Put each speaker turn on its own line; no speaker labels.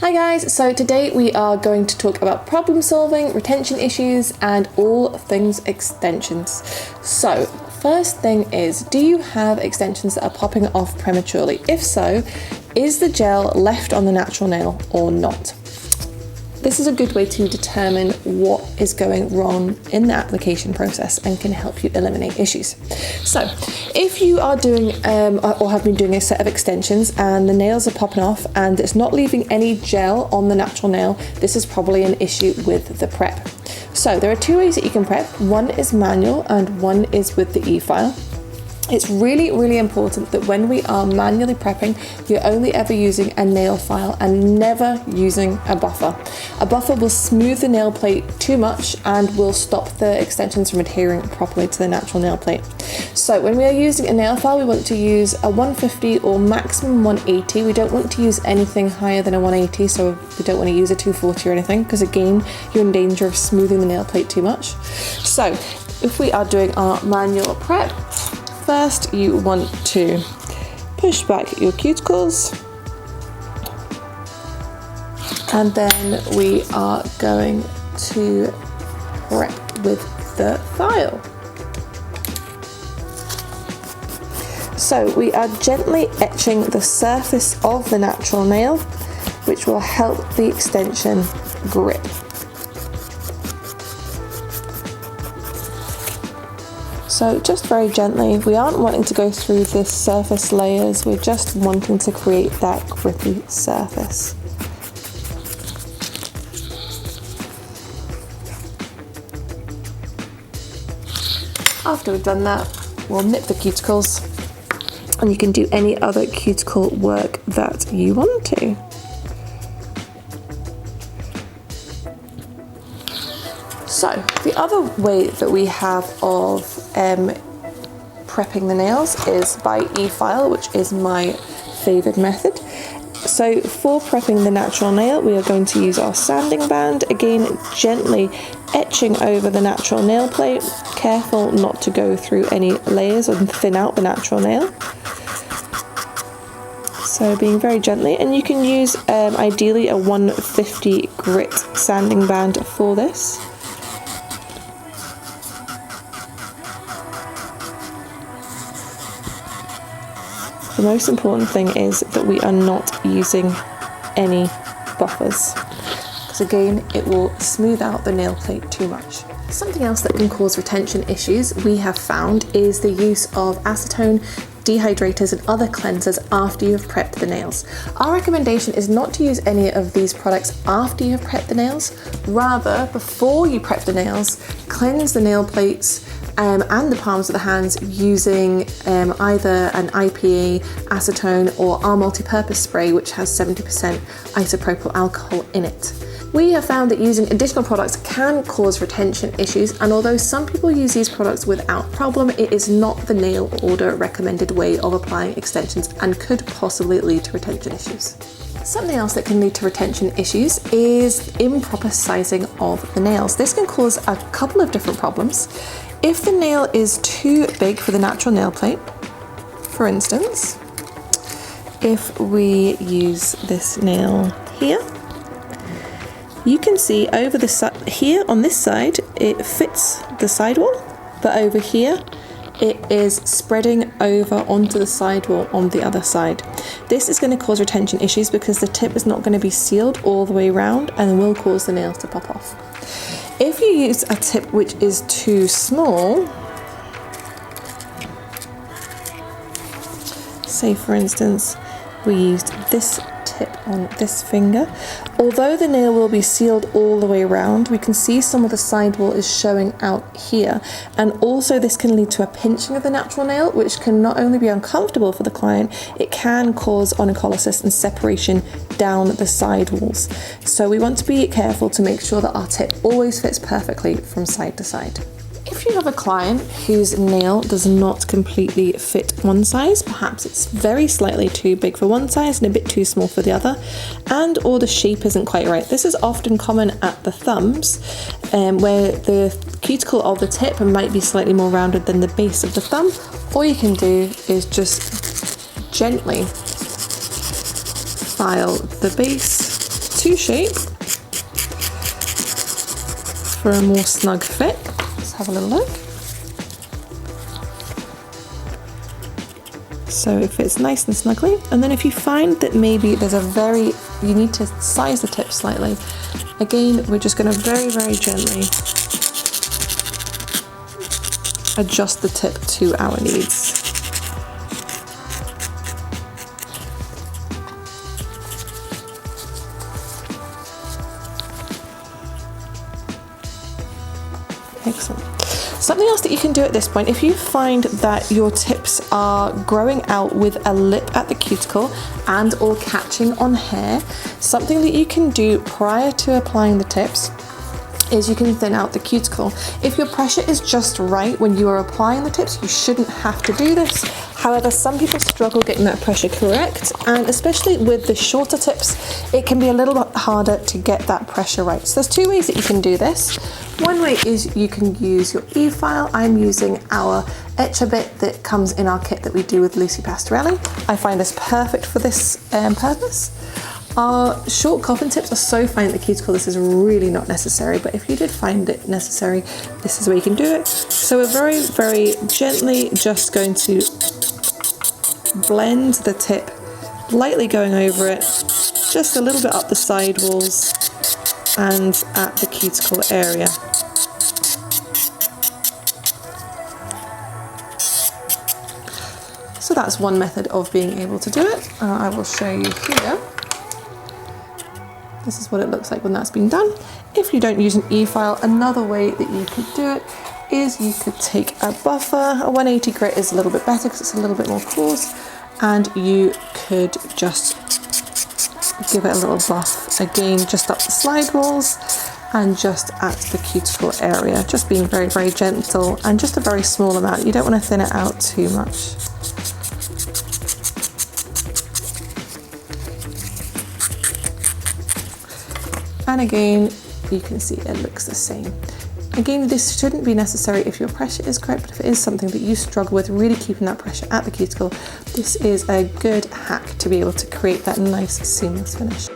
Hi guys, so today we are going to talk about problem solving, retention issues, and all things extensions. So, first thing is, do you have extensions that are popping off prematurely? If so, is the gel left on the natural nail or not? This is a good way to determine what is going wrong in the application process and can help you eliminate issues. So, if you are doing or have been doing a set of extensions and the nails are popping off and it's not leaving any gel on the natural nail, this is probably an issue with the prep. So, there are two ways that you can prep. One is manual and one is with the e-file. It's really important that when we are manually prepping, you're only ever using a nail file and never using a buffer. A buffer will smooth the nail plate too much and will stop the extensions from adhering properly to the natural nail plate. So when we are using a nail file, we want to use a 150 or maximum 180. We don't want to use anything higher than a 180, so we don't want to use a 240 or anything, because again, you're in danger of smoothing the nail plate too much. So if we are doing our manual prep, first, you want to push back your cuticles, and then we are going to prep with the file. So we are gently etching the surface of the natural nail, which will help the extension grip. So just very gently, we aren't wanting to go through the surface layers, we're just wanting to create that grippy surface. After we've done that, we'll nip the cuticles, and you can do any other cuticle work that you want to. So, the other way that we have of prepping the nails is by e-file, which is my favoured method. So for prepping the natural nail, we are going to use our sanding band, again gently etching over the natural nail plate, careful not to go through any layers and thin out the natural nail. So being very gently, and you can use ideally a 150 grit sanding band for this. The most important thing is that we are not using any buffers, because again, it will smooth out the nail plate too much. Something else that can cause retention issues we have found is the use of acetone, dehydrators and other cleansers after you have prepped the nails. Our recommendation is not to use any of these products after you have prepped the nails. Rather, before you prep the nails, cleanse the nail plates and the palms of the hands using either an IPA, acetone, or our multi-purpose spray, which has 70% isopropyl alcohol in it. We have found that using additional products can cause retention issues, and although some people use these products without problem, it is not the nail order recommended way of applying extensions and could possibly lead to retention issues. Something else that can lead to retention issues is improper sizing of the nails. This can cause a couple of different problems. If the nail is too big for the natural nail plate, for instance, if we use this nail here, you can see over the side here on this side it fits the sidewall, but over here it is spreading over onto the sidewall on the other side. This is going to cause retention issues because the tip is not going to be sealed all the way around and will cause the nails to pop off. If you use a tip which is too small, say for instance we used this tip on this finger, although the nail will be sealed all the way around, we can see some of the sidewall is showing out here, and also this can lead to a pinching of the natural nail, which can not only be uncomfortable for the client, it can cause onycholysis and separation down the sidewalls. So we want to be careful to make sure that our tip always fits perfectly from side to side. If you have a client whose nail does not completely fit one size, perhaps it's very slightly too big for one size and a bit too small for the other, and or the shape isn't quite right. This is often common at the thumbs, where the cuticle of the tip might be slightly more rounded than the base of the thumb. All you can do is just gently file the base to shape for a more snug fit. Let's have a little look. So it fits nice and snugly. And then if you find that maybe you need to size the tip slightly, again, we're just going to very, very gently adjust the tip to our needs. Excellent. Something else that you can do at this point, if you find that your tips are growing out with a lip at the cuticle and or catching on hair, something that you can do prior to applying the tips is you can thin out the cuticle. If your pressure is just right when you are applying the tips, you shouldn't have to do this. However, some people struggle getting that pressure correct, and especially with the shorter tips, it can be a little bit harder to get that pressure right. So there's two ways that you can do this. One way is you can use your e-file. I'm using our etcher bit that comes in our kit that we do with Lucy Pastorelli. I find this perfect for this purpose. Our short coffin tips are so fine at the cuticle, this is really not necessary, but if you did find it necessary, this is where you can do it. So we're very, very gently just going to blend the tip, lightly going over it, just a little bit up the side walls and at the cuticle area. So that's one method of being able to do it. I will show you here. This is what it looks like when that's been done. If you don't use an e-file, another way that you could do it is you could take a buffer. A 180 grit is a little bit better because it's a little bit more coarse, and you could just give it a little buff. Again, just up the slide walls and just at the cuticle area. Just being very, very gentle and just a very small amount. You don't want to thin it out too much. And again, you can see it looks the same. Again, this shouldn't be necessary if your pressure is correct, but if it is something that you struggle with, really keeping that pressure at the cuticle, this is a good hack to be able to create that nice seamless finish.